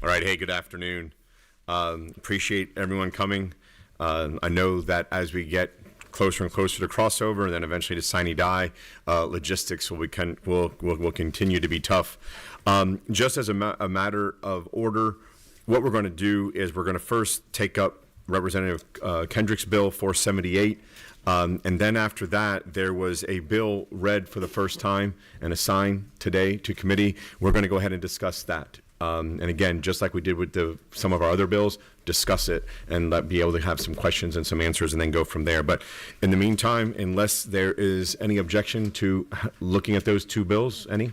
All right. Hey, good afternoon. Appreciate everyone coming. I know that as we get closer and closer to crossover and then eventually to sine die, logistics will continue to be tough. Just as a matter of order, what we're going to do is we're going to first take up Representative Kendrick's bill 478. And then after that, there was a bill read for the first time and assigned today to committee. We're going to go ahead and discuss that. And again, just like we did with some of our other bills, discuss it and be able to have some questions and some answers and then go from there. But in the meantime, unless there is any objection to looking at those two bills, any?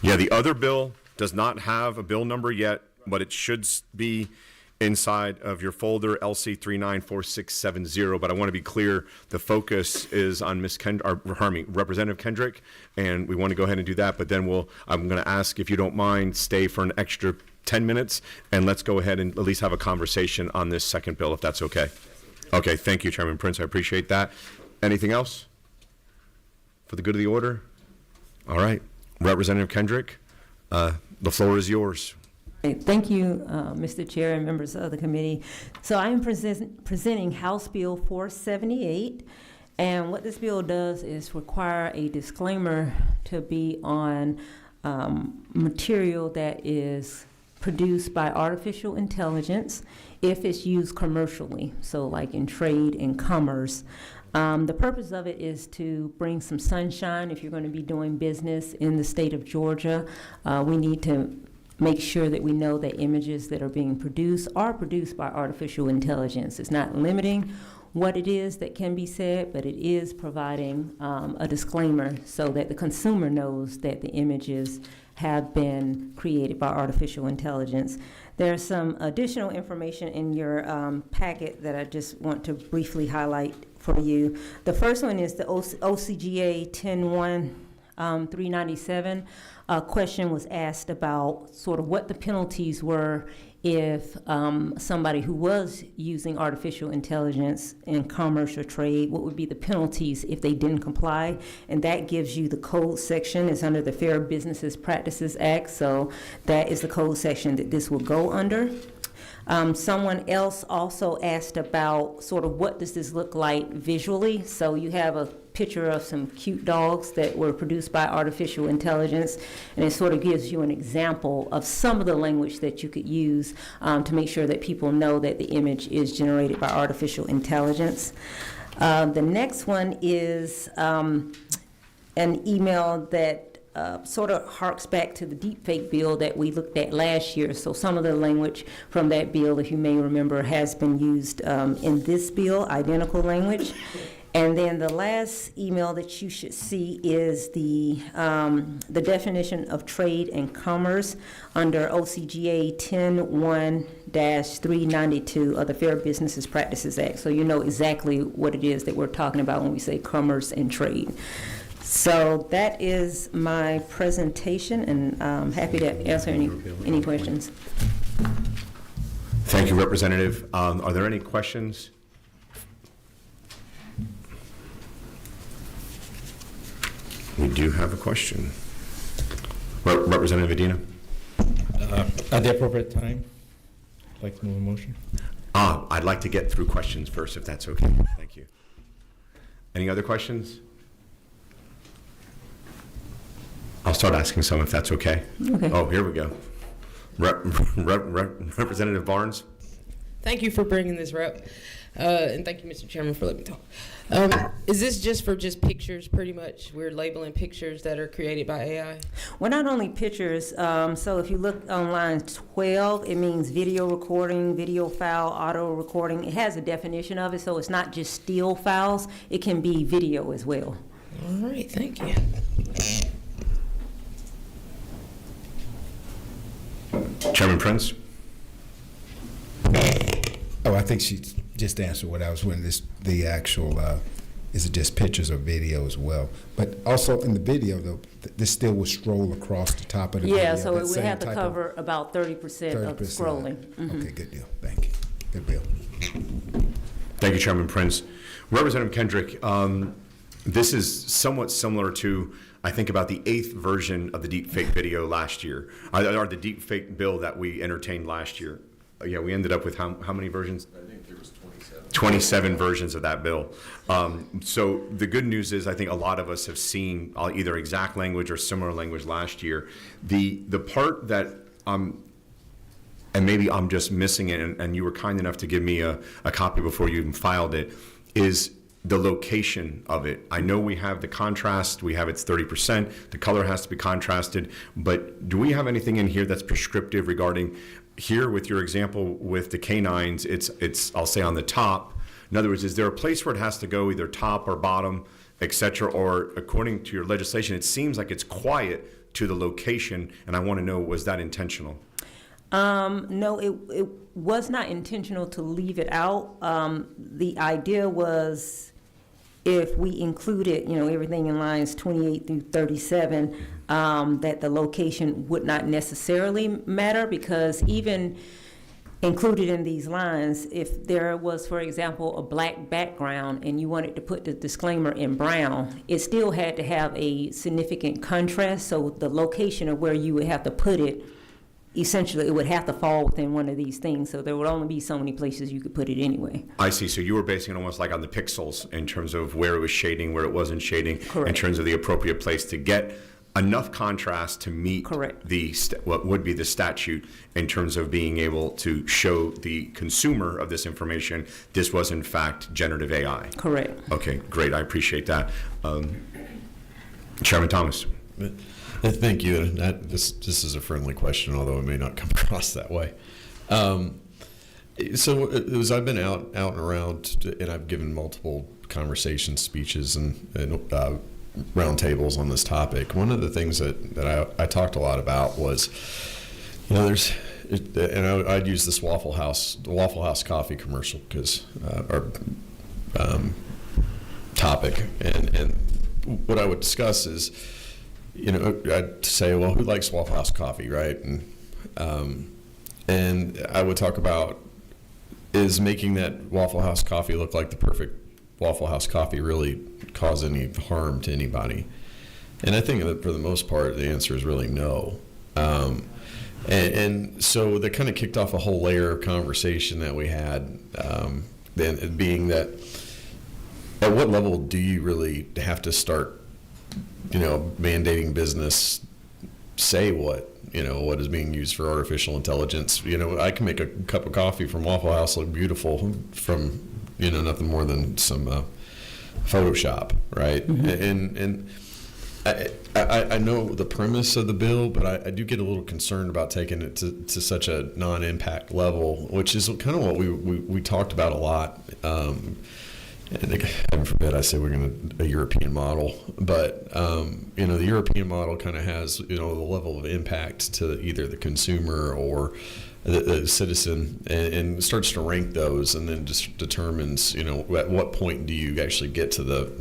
Yeah, the other bill does not have a bill number yet, but it should be inside of your folder, LC 394670. But I want to be clear, the focus is on Representative Kendrick, and we want to go ahead and do that. But then I'm going to ask, if you don't mind, stay for an extra 10 minutes, and let's go ahead and at least have a conversation on this second bill, if that's okay. Okay, thank you, Chairman Prince. I appreciate that. Anything else for the good of the order? All right, Representative Kendrick, the floor is yours. Thank you, Mr. Chair and members of the committee. So I am presenting House Bill 478, and what this bill does is require a disclaimer to be on material that is produced by artificial intelligence if it's used commercially, so like in trade and commerce. The purpose of it is to bring some sunshine. If you're going to be doing business in the state of Georgia, we need to make sure that we know that images that are being produced are produced by artificial intelligence. It's not limiting what it is that can be said, but it is providing a disclaimer so that the consumer knows that the images have been created by artificial intelligence. There's some additional information in your packet that I just want to briefly highlight for you. The first one is the OCGA 10-1-397. A question was asked about sort of what the penalties were if somebody who was using artificial intelligence in commerce or trade, what would be the penalties if they didn't comply? And that gives you the code section. It's under the Fair Business Practices Act, so that is the code section that this will go under. Someone else also asked about sort of what does this look like visually. So you have a picture of some cute dogs that were produced by artificial intelligence, and it sort of gives you an example of some of the language that you could use to make sure that people know that the image is generated by artificial intelligence. The next one is an email that sort of harks back to the deepfake bill that we looked at last year. So some of the language from that bill, if you may remember, has been used in this bill, identical language. And then the last email that you should see is the definition of trade and commerce under OCGA 10-1-392 of the Fair Business Practices Act. So you know exactly what it is that we're talking about when we say commerce and trade. So that is my presentation, and I'm happy to answer any questions. Thank you, Representative. Are there any questions? We do have a question. Representative Medina. At the appropriate time, I'd like to move a motion. I'd like to get through questions first, if that's okay. Thank you. Any other questions? I'll start asking some if that's okay. Okay. Oh, here we go. Representative Barnes. Thank you for bringing this, Rep. And thank you, Mr. Chairman, for letting me talk. Is this just for pictures, pretty much? We're labeling pictures that are created by AI? Well, not only pictures. So if you look on line 12, it means video recording, video file, auto recording. It has a definition of it, so it's not just still files. It can be video as well. All right, thank you. Chairman Prince. Oh, I think she just answered what I was wondering. The actual, is it just pictures or video as well? But also in the video, though, this still will scroll across the top of the video. Yeah, so it would have to cover about 30% of the scrolling. Mm-hmm. Okay, good deal. Thank you. Good bill. Thank you, Chairman Prince. Representative Kendrick, This is somewhat similar to, I think, about the 8th version of the deepfake video last year, or the deepfake bill that we entertained last year. Yeah, we ended up with how many versions? I think there was 27. 27 versions of that bill. So the good news is I think a lot of us have seen either exact language or similar language last year. The part that, and maybe I'm just missing it, and you were kind enough to give me a copy before you even filed it, is the location of it. I know we have the contrast, we have it's 30%, the color has to be contrasted, but do we have anything in here that's prescriptive regarding here with your example with the canines, it's I'll say on the top. In other words, is there a place where it has to go either top or bottom, et cetera, or according to your legislation, it seems like it's quiet to the location, and I want to know, was that intentional? No, it was not intentional to leave it out. The idea was if we included, everything in lines 28 through 37, that the location would not necessarily matter, because even included in these lines, if there was, for example, a black background and you wanted to put the disclaimer in brown, it still had to have a significant contrast. So the location of where you would have to put it, essentially it would have to fall within one of these things. So there would only be so many places you could put it anyway. I see. So you were basing it almost like on the pixels in terms of where it was shading, where it wasn't shading, Correct. in terms of the appropriate place to get enough contrast to meet Correct. what would be the statute in terms of being able to show the consumer of this information this was in fact generative AI. Correct. Okay, great. I appreciate that. Chairman Thomas. Thank you. This is a friendly question, although it may not come across that way. So as I've been out and around, and I've given multiple conversation speeches and round tables on this topic, one of the things that I talked a lot about was, I'd use this Waffle House coffee commercial because our topic, and what I would discuss is, I'd say, well, who likes Waffle House coffee, right? And I would talk about, is making that Waffle House coffee look like the perfect Waffle House coffee really cause any harm to anybody? And I think that for the most part, the answer is really no. And so that kind of kicked off a whole layer of conversation that we had, then being that at what level do you really have to start mandating business say what is being used for artificial intelligence? I can make a cup of coffee from Waffle House look beautiful from, nothing more than some Photoshop, right? Mm-hmm. And I know the premise of the bill, but I do get a little concerned about taking it to such a non-impact level, which is kind of what we talked about a lot. And heaven forbid I say we're going to a European model, but the European model kind of has the level of impact to either the consumer or the citizen, and starts to rank those, and then just determines at what point do you actually get to the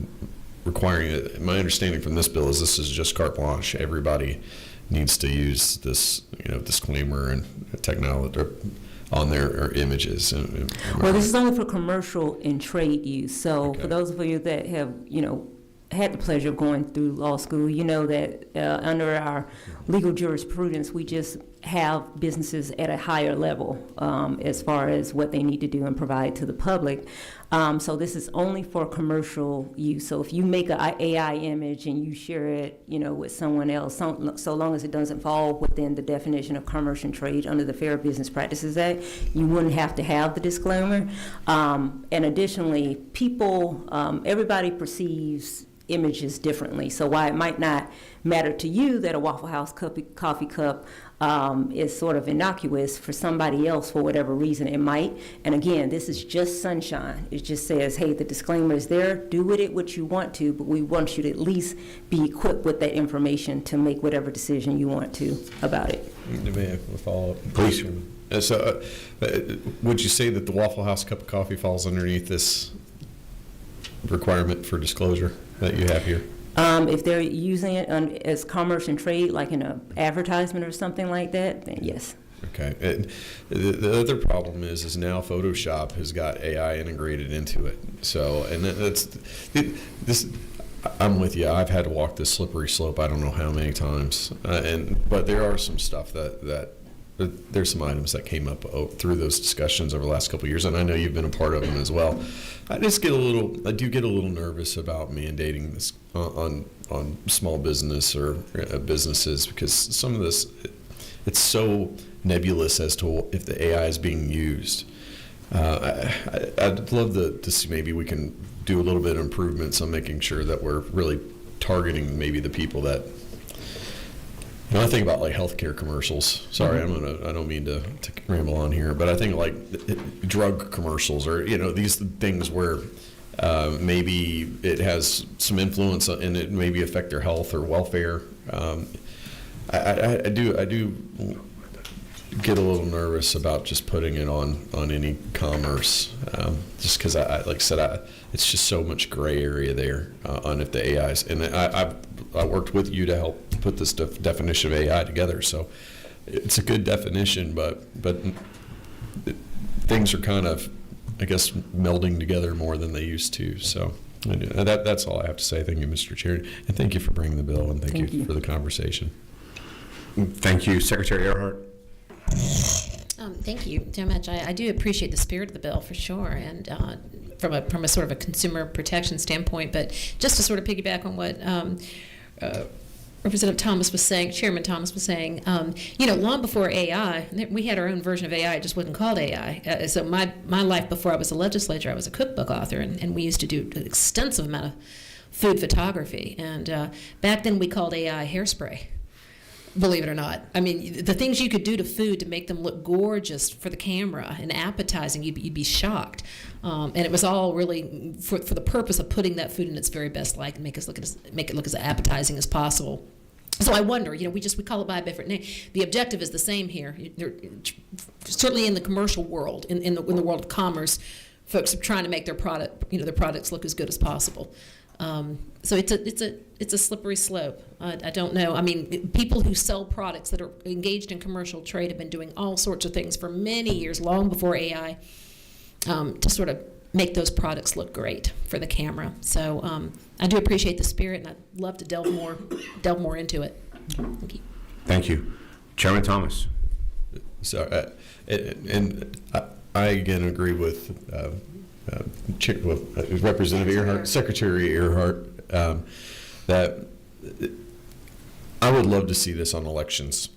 requiring it. My understanding from this bill is this is just carte blanche. Everybody needs to use this disclaimer and technology on their images. Well, this is only for commercial and trade use. So Okay. for those of you that have, had the pleasure of going through law school, you know that under our legal jurisprudence, we just have businesses at a higher level as far as what they need to do and provide to the public. So this is only for commercial use. So if you make an AI image and you share it, with someone else, so long as it doesn't fall within the definition of commerce and trade under the Fair Business Practices Act, you wouldn't have to have the disclaimer. And additionally, everybody perceives images differently. So while it might not matter to you that a Waffle House coffee cup is sort of innocuous, for somebody else, for whatever reason, it might. And again, this is just sunshine. It just says, hey, the disclaimer is there. Do with it what you want to, but we want you to at least be equipped with that information to make whatever decision you want to about it. May I have a follow-up? Please. So would you say that the Waffle House cup of coffee falls underneath this requirement for disclosure that you have here? If they're using it as commerce and trade, like in an advertisement or something like that, then yes. Okay. And the other problem is now Photoshop has got AI integrated into it. So, and that's this. I'm with you. I've had to walk this slippery slope I don't know how many times, but there are some stuff that there's some items that came up through those discussions over the last couple of years, and I know you've been a part of them as well. I do get a little nervous about mandating this on small business or businesses, because some of this, it's so nebulous as to if the AI is being used. I'd love to see maybe we can do a little bit of improvements on making sure that we're really targeting maybe the people that. I think about like healthcare commercials. Sorry, I don't mean to ramble on here, but I think like drug commercials, or these things where maybe it has some influence and it maybe affect their health or welfare. I do get a little nervous about just putting it on any commerce, just because like I said, it's just so much gray area there on if the AIs, and I worked with you to help put this definition of AI together, so it's a good definition, but things are kind of, I guess, melding together more than they used to. So that's all I have to say. Thank you, Mr. Chair, and thank you for bringing the bill, and thank you for the conversation. Thank you, Secretary Earhart. Thank you so much. I do appreciate the spirit of the bill for sure, and from a sort of a consumer protection standpoint. But just to sort of piggyback on what Representative Thomas was saying, Chairman Thomas was saying, long before AI, we had our own version of AI. It just wasn't called AI. So my life before I was a legislator, I was a cookbook author, and we used to do an extensive amount of food photography. And back then we called AI hairspray. Believe it or not. I mean, the things you could do to food to make them look gorgeous for the camera and appetizing, you'd be shocked. And it was all really for the purpose of putting that food in its very best light and make it look as appetizing as possible. So I wonder, we call it by a different name. The objective is the same here. Certainly in the commercial world, in the world of commerce, folks are trying to make their products look as good as possible. So it's a slippery slope. I don't know. I mean, people who sell products that are engaged in commercial trade have been doing all sorts of things for many years, long before AI, to sort of make those products look great for the camera. So I do appreciate the spirit, and I'd love to delve more into it. Thank you. Thank you, Chairman Thomas. So, and I again agree with. Representative Earhart, Secretary Earhart, that I would love to see this on elections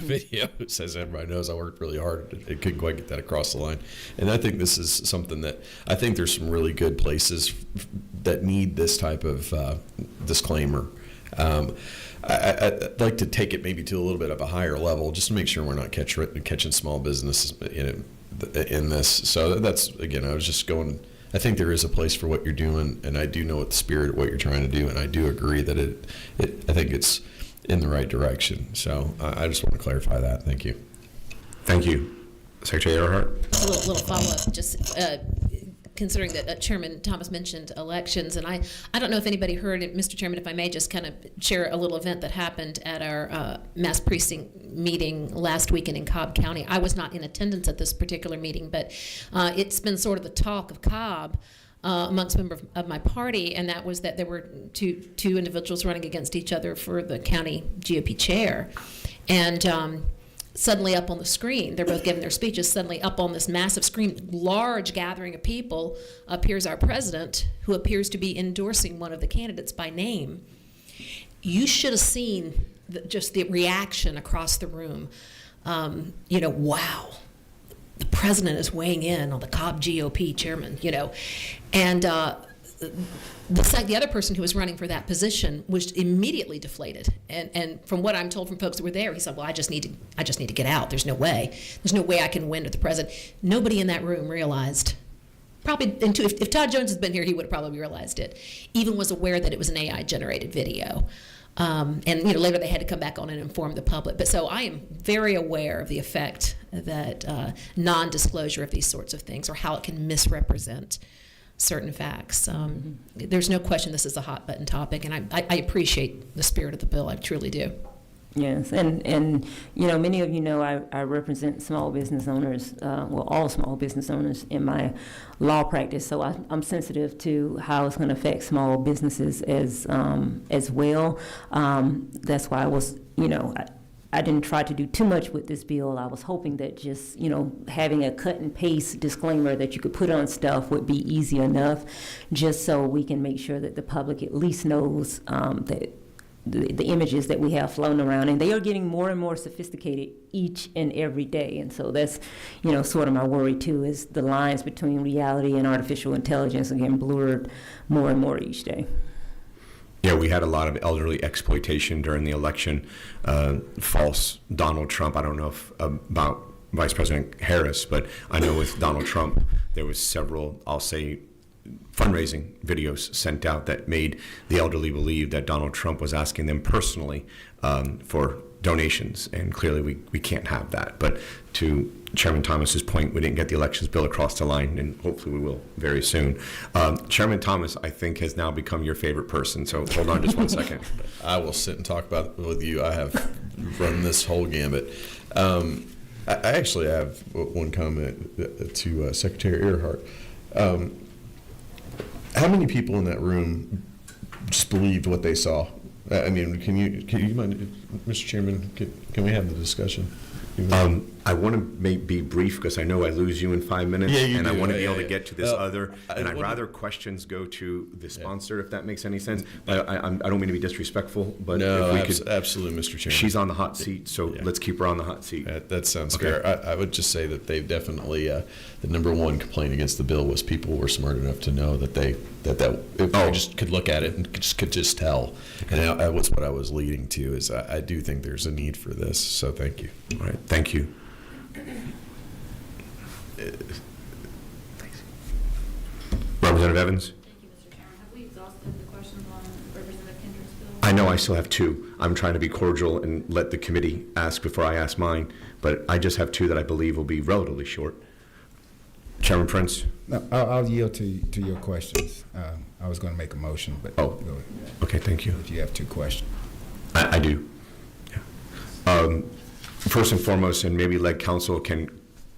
videos. As everybody knows, I worked really hard. I couldn't quite get that across the line. And I think this is something that I think there's some really good places that need this type of disclaimer. I'd like to take it maybe to a little bit of a higher level, just to make sure we're not catching small businesses in this. So that's, again, I was just going, I think there is a place for what you're doing, and I do know what the spirit of what you're trying to do, and I do agree that I think it's in the right direction. So I just want to clarify that. Thank you. Thank you, Secretary Earhart. A little follow-up, just considering that Chairman Thomas mentioned elections, and I don't know if anybody heard it, Mr. Chairman, if I may just kind of share a little event that happened at our mass precinct meeting last weekend in Cobb County. I was not in attendance at this particular meeting, but it's been sort of the talk of Cobb amongst members of my party, and that was that there were two individuals running against each other for the county GOP chair. And suddenly up on the screen, they're both giving their speeches, suddenly up on this massive screen, large gathering of people, appears our president, who appears to be endorsing one of the candidates by name. You should have seen just the reaction across the room. Wow, the president is weighing in on the Cobb GOP chairman, And the other person who was running for that position was immediately deflated. And from what I'm told from folks that were there, he said, well, I just need to get out. There's no way I can win with the president. Nobody in that room realized, probably, if Todd Jones had been here, he would have probably realized it, even was aware that it was an AI-generated video. And later they had to come back on and inform the public. But so I am very aware of the effect that non-disclosure of these sorts of things, or how it can misrepresent certain facts. There's no question this is a hot button topic, and I appreciate the spirit of the bill. I truly do. Yes, and many of you know I represent small business owners, all small business owners in my law practice. So I'm sensitive to how it's going to affect small businesses as well. That's why I was, I didn't try to do too much with this bill. I was hoping that just, having a cut and paste disclaimer that you could put on stuff would be easy enough, just so we can make sure that the public at least knows that the images that we have floating around, and they are getting more and more sophisticated each and every day. And so that's, sort of my worry too, is the lines between reality and artificial intelligence are getting blurred more and more each day. Yeah, we had a lot of elderly exploitation during the election. False Donald Trump. I don't know about Vice President Harris, but I know with Donald Trump, there was several, I'll say, fundraising videos sent out that made the elderly believe that Donald Trump was asking them personally for donations, and clearly we can't have that. But to Chairman Thomas's point, we didn't get the elections bill across the line, and hopefully we will very soon. Chairman Thomas, I think, has now become your favorite person, so hold on just one second. I will sit and talk about it with you. I have run this whole gambit. I actually have one comment to Secretary Earhart. How many people in that room just believed what they saw? I mean, can you mind, Mr. Chairman, can we have the discussion? I want to be brief because I know I lose you in 5 minutes, and I want to be able to get to this and I'd rather questions go to the sponsor, if that makes any sense. I don't mean to be disrespectful, but no, if we could, absolutely, Mr. Chairman. she's on the hot seat, so let's keep her on the hot seat. That sounds Okay. fair. I would just say that they've definitely, the number one complaint against the bill was people were smart enough to know that they just could look at it and could just tell. And that was what I was leading to, is I do think there's a need for this. So thank you. All right, thank you. Representative Evans? Thank you, Mr. Chairman. Have we exhausted the questions on Representative Kendrick's bill? I know I still have two. I'm trying to be cordial and let the committee ask before I ask mine, but I just have two that I believe will be relatively short. Chairman Prince? No, I'll yield to your questions. I was going to make a motion, but Oh. go ahead. Okay, thank you. If you have two questions. I do. Yeah. First and foremost, and maybe lead counsel can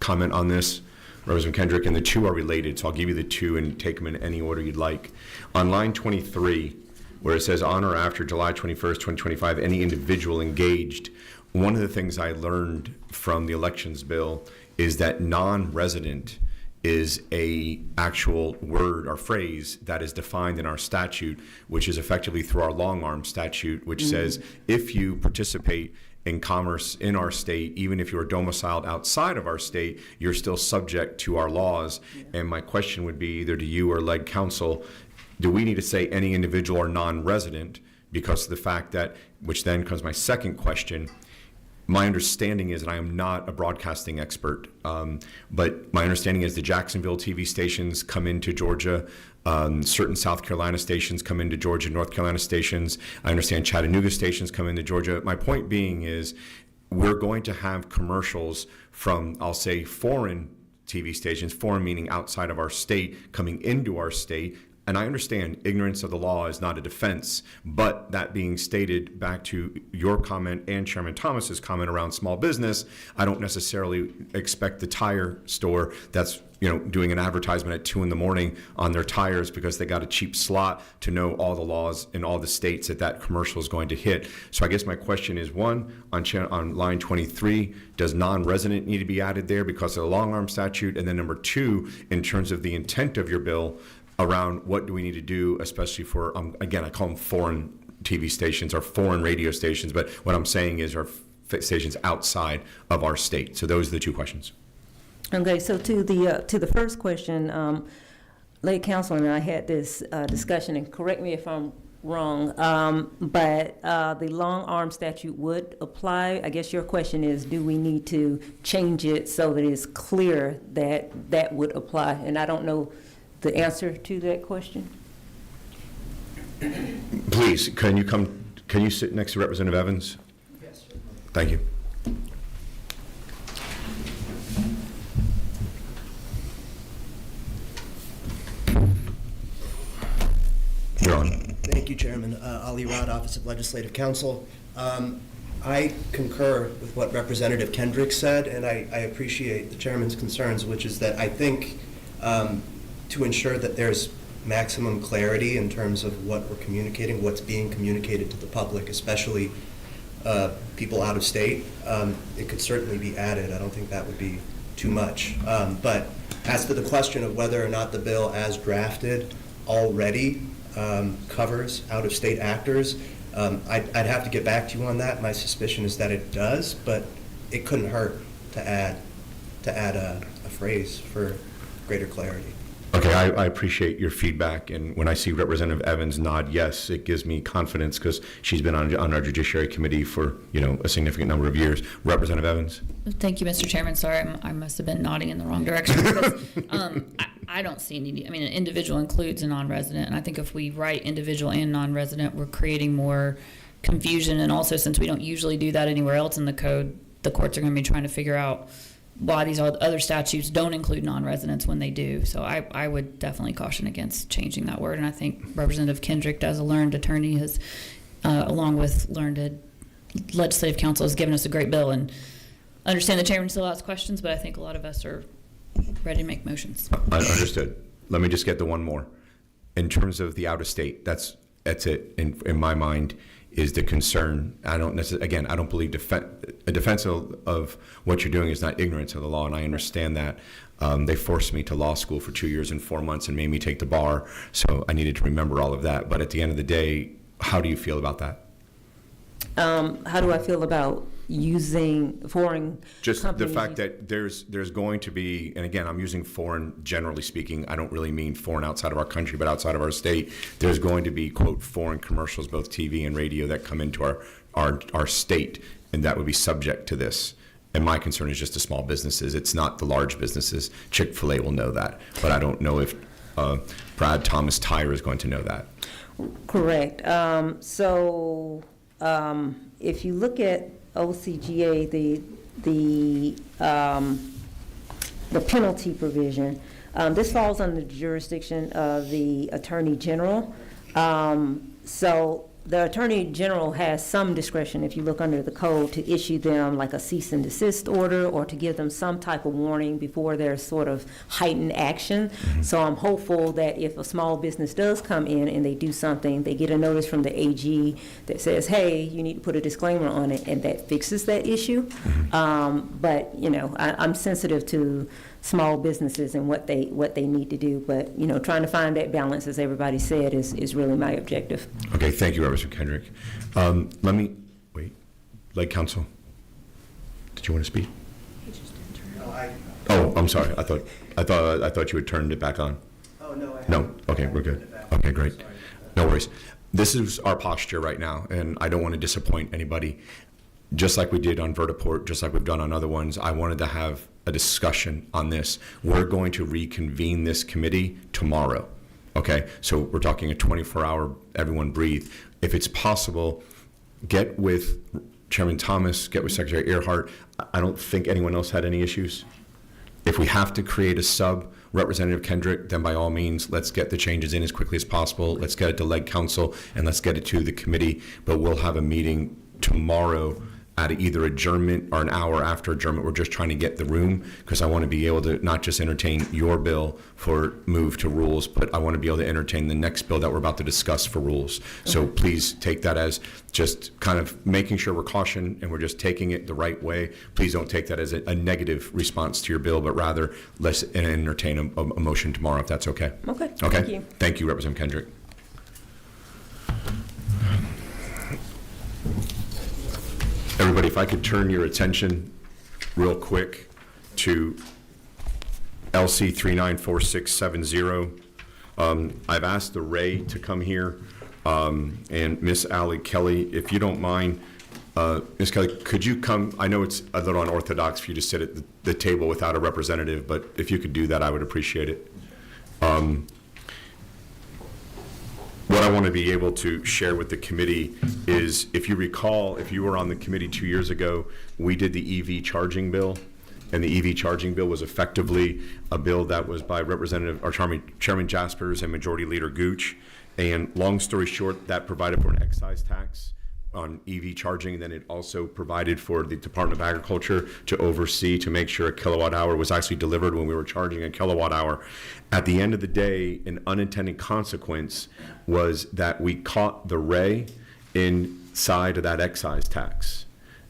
comment on this, Representative Kendrick, and the two are related, so I'll give you the two and take them in any order you'd like. On line 23, where it says on or after July 21st, 2025, any individual engaged, one of the things I learned from the elections bill is that non-resident is a actual word or phrase that is defined in our statute, which is effectively through our long arm statute, which says if you participate in commerce in our state, even if you are domiciled outside of our state, you're still subject to our laws. And my question would be either to you or lead counsel, do we need to say any individual or non-resident, because of the fact that, which then comes my second question, my understanding is, and I am not a broadcasting expert, but my understanding is the Jacksonville TV stations come into Georgia, certain South Carolina stations come into Georgia, North Carolina stations. I understand Chattanooga stations come into Georgia. My point being is we're going to have commercials from, I'll say, foreign TV stations, foreign meaning outside of our state, coming into our state. And I understand ignorance of the law is not a defense, but that being stated, back to your comment and Chairman Thomas's comment around small business, I don't necessarily expect the tire store that's doing an advertisement at 2 a.m. on their tires because they got a cheap slot to know all the laws in all the states that commercial is going to hit. So I guess my question is, one, on line 23, does non-resident need to be added there because of the long arm statute? And then number two, in terms of the intent of your bill, around what do we need to do, especially for, again, I call them foreign TV stations or foreign radio stations, but what I'm saying is our stations outside of our state. So those are the two questions. Okay, so to the first question, Lady Council and I had this discussion, and correct me if I'm wrong, but the long arm statute would apply. I guess your question is, do we need to change it so that it's clear that that would apply? And I don't know the answer to that question. Please, can you sit next to Representative Evans? Yes, sir. Thank you. You're on. Thank you, Chairman. Ali Rod, Office of Legislative Counsel. I concur with what Representative Kendrick said, and I appreciate the chairman's concerns, which is that I think to ensure that there's maximum clarity in terms of what we're communicating, what's being communicated to the public, especially people out of state, it could certainly be added. I don't think that would be too much. But as to the question of whether or not the bill as drafted already covers out-of-state actors, I'd have to get back to you on that. My suspicion is that it does, but it couldn't hurt to add a phrase for greater clarity. Okay, I appreciate your feedback, and when I see Representative Evans nod yes, it gives me confidence because she's been on our Judiciary Committee for, a significant number of years. Representative Evans? Thank you, Mr. Chairman. Sorry, I must have been nodding in the wrong direction. Because, I don't see any, an individual includes a non-resident, and I think if we write individual and non-resident, we're creating more confusion, and also since we don't usually do that anywhere else in the code, the courts are going to be trying to figure out why these other statutes don't include non-residents when they do. So I would definitely caution against changing that word. And I think Representative Kendrick, as a learned attorney, has, along with learned legislative counsel, has given us a great bill. And I understand the chairman still asks questions, but I think a lot of us are ready to make motions. I understood. Let me just get the one more. In terms of the out-of-state, that's it in my mind. Is the concern. I don't believe a defense of what you're doing is not ignorance of the law, and I understand that. They forced me to law school for 2 years and 4 months and made me take the bar, so I needed to remember all of that. But at the end of the day, how do you feel about that? How do I feel about using foreign Just companies? the fact that there's going to be, and again, I'm using foreign generally speaking. I don't really mean foreign outside of our country, but outside of our state. There's going to be, quote, foreign commercials, both TV and radio, that come into our state, and that would be subject to this. And my concern is just the small businesses. It's not the large businesses. Chick-fil-A will know that, but I don't know if Brad Thomas Tire is going to know that. Correct. If you look at OCGA, the penalty provision, this falls under the jurisdiction of the Attorney General. So the Attorney General has some discretion, if you look under the code, to issue them like a cease and desist order or to give them some type of warning before there's sort of heightened action. Mm-hmm. So I'm hopeful that if a small business does come in and they do something, they get a notice from the AG that says, hey, you need to put a disclaimer on it, and that fixes that issue. Mm-hmm. But, I'm sensitive to small businesses and what they need to do, but trying to find that balance, as everybody said, is really my objective. Okay, thank you, Representative Kendrick. Let me wait. Lake Council, did you want to speak? Oh, I'm sorry. I thought you had turned it back on. Oh no. No. Okay, we're good. Okay, great. No worries. This is our posture right now, and I don't want to disappoint anybody. Just like we did on Vertiport, just like we've done on other ones, I wanted to have a discussion on this. We're going to reconvene this committee tomorrow, okay? So we're talking a 24-hour, everyone breathe. If it's possible, get with Chairman Thomas, get with Secretary Earhart. I don't think anyone else had any issues. If we have to create a sub, Representative Kendrick, then by all means, let's get the changes in as quickly as possible. Let's get it to Leg Council, and let's get it to the committee. But we'll have a meeting tomorrow at either adjournment or an hour after adjournment. We're just trying to get the room because I want to be able to not just entertain your bill for move to rules, but I want to be able to entertain the next bill that we're about to discuss for rules. So please take that as just kind of making sure we're cautioned and we're just taking it the right way. Please don't take that as a negative response to your bill, but rather let's entertain a motion tomorrow if that's okay. Okay. Thank you. Thank you, Representative Kendrick. Everybody, if I could turn your attention real quick to LC 394670. I've asked the Ray to come here, and Miss Allie Kelly, if you don't mind, Miss Kelly, could you come? I know it's a little unorthodox for you to sit at the table without a representative, but if you could do that, I would appreciate it. What I want to be able to share with the committee is, if you recall, if you were on the committee 2 years ago, we did the EV charging bill, and the EV charging bill was effectively a bill that was by Chairman Jaspers and Majority Leader Gooch. And long story short, that provided for an excise tax on EV charging. Then it also provided for the Department of Agriculture to oversee, to make sure a kilowatt hour was actually delivered when we were charging a kilowatt hour. At the end of the day, an unintended consequence was that we caught the ray inside of that excise tax.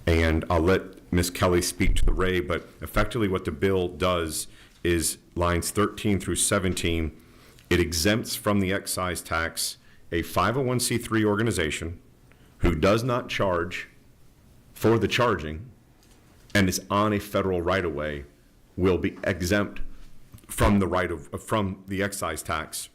And I'll let Ms. Kelly speak to the ray, but effectively what the bill does is lines 13 through 17, it exempts from the excise tax a 501c3 organization who does not charge for the charging and is on a federal right-of-way will be exempt from the excise tax.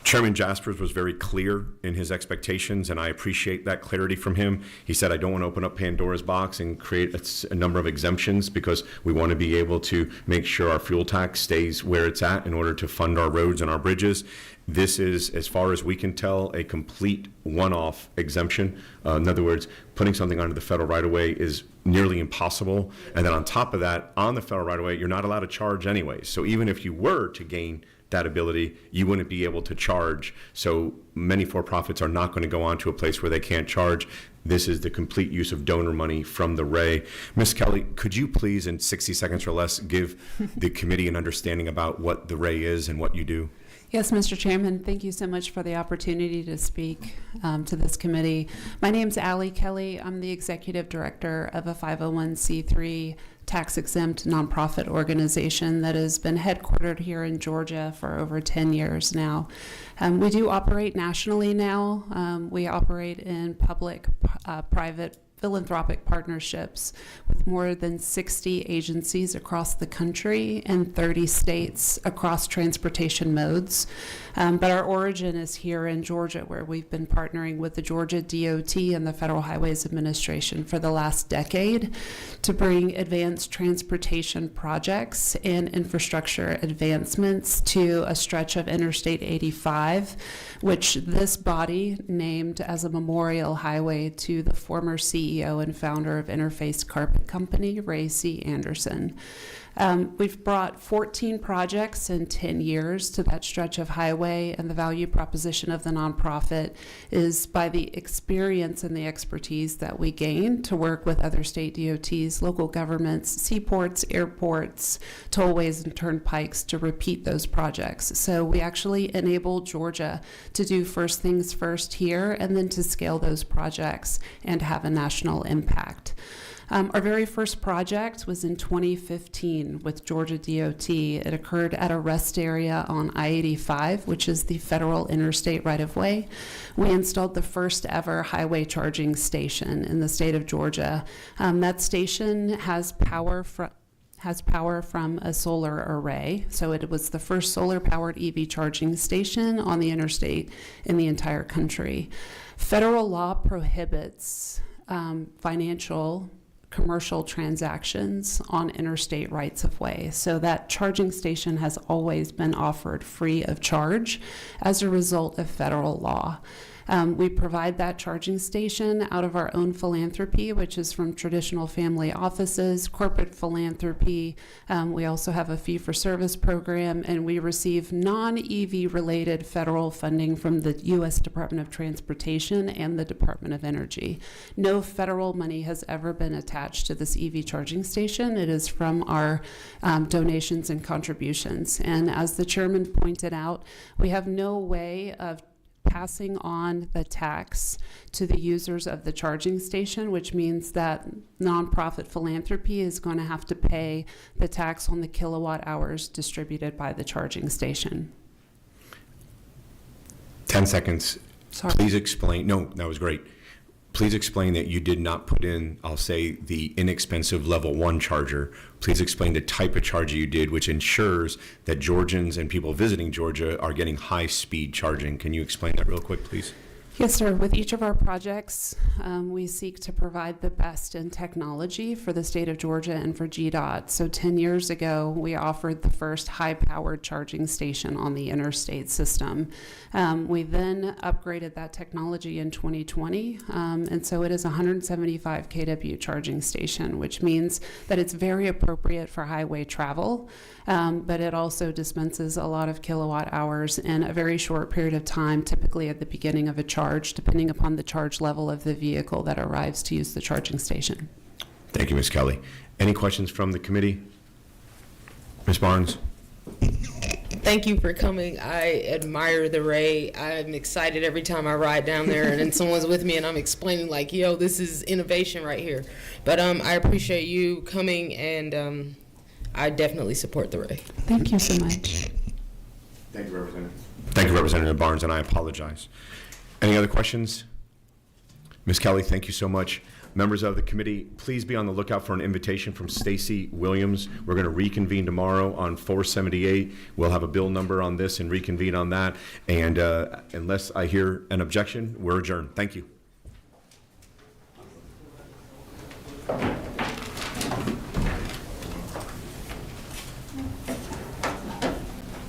Chairman Jaspers was very clear in his expectations, and I appreciate that clarity from him. He said, I don't want to open up Pandora's box and create a number of exemptions, because we want to be able to make sure our fuel tax stays where it's at in order to fund our roads and our bridges. This is, as far as we can tell, a complete one-off exemption. In other words, putting something onto the federal right-of-way is nearly impossible. And then on top of that, on the federal right-of-way, you're not allowed to charge anyway. So even if you were to gain that ability, you wouldn't be able to charge. So many for-profits are not going to go on to a place where they can't charge. This is the complete use of donor money from the ray. Ms. Kelly, could you please, in 60 seconds or less, give the committee an understanding about what the ray is and what you do? Yes, Mr. Chairman, thank you so much for the opportunity to speak to this committee. My name's Allie Kelly. I'm the executive director of a 501c3 tax-exempt nonprofit organization that has been headquartered here in Georgia for over 10 years now. We do operate nationally now. We operate in public-private philanthropic partnerships with more than 60 agencies across the country and 30 states across transportation modes. But our origin is here in Georgia, where we've been partnering with the Georgia DOT and the Federal Highways Administration for the last decade to bring advanced transportation projects and infrastructure advancements to a stretch of Interstate 85, which this body named as a memorial highway to the former CEO and founder of Interface Carpet Company, Ray C. Anderson. We've brought 14 projects in 10 years to that stretch of highway, and the value proposition of the nonprofit is by the experience and the expertise that we gain to work with other state DOTs, local governments, seaports, airports, tollways, and turnpikes to repeat those projects. So we actually enable Georgia to do first things first here, and then to scale those projects and have a national impact. Our very first project was in 2015 with Georgia DOT. It occurred at a rest area on I-85, which is the federal interstate right-of-way. We installed the first ever highway charging station in the state of Georgia. That station has power from a solar array. So it was the first solar-powered EV charging station on the interstate in the entire country. Federal law prohibits commercial transactions on interstate rights of way. So that charging station has always been offered free of charge as a result of federal law. We provide that charging station out of our own philanthropy, which is from traditional family offices, corporate philanthropy. We also have a fee-for-service program, and we receive non-EV related federal funding from the U.S. Department of Transportation and the Department of Energy. No federal money has ever been attached to this EV charging station. It is from our donations and contributions. And as the chairman pointed out, we have no way of passing on the tax to the users of the charging station, which means that nonprofit philanthropy is going to have to pay the tax on the kilowatt hours distributed by the charging station. 10 seconds. Sorry. Please explain. No, that was great. Please explain that you did not put in, I'll say, the inexpensive level 1 charger. Please explain the type of charger you did, which ensures that Georgians and people visiting Georgia are getting high-speed charging. Can you explain that real quick, please? Yes, sir. With each of our projects, we seek to provide the best in technology for the state of Georgia and for GDOT. So 10 years ago, we offered the first high-powered charging station on the interstate system. We then upgraded that technology in 2020, and so it is a 175 kW charging station, which means that it's very appropriate for highway travel, but it also dispenses a lot of kilowatt hours in a very short period of time, typically at the beginning of a charge. charge, depending upon the charge level of the vehicle that arrives to use the charging station. Thank you, Ms. Kelly. Any questions from the committee? Ms. Barnes? Thank you for coming. I admire the Ray. I'm excited every time I ride down there and then someone's with me and I'm explaining like, yo, this is innovation right here. But I appreciate you coming and I definitely support the Ray. Thank you so much. Thank you, Representative. Thank you, Representative Barnes, and I apologize. Any other questions? Ms. Kelly, thank you so much. Members of the committee, please be on the lookout for an invitation from Stacy Williams. We're going to reconvene tomorrow on 478. We'll have a bill number on this and reconvene on that. And unless I hear an objection, we're adjourned. Thank you.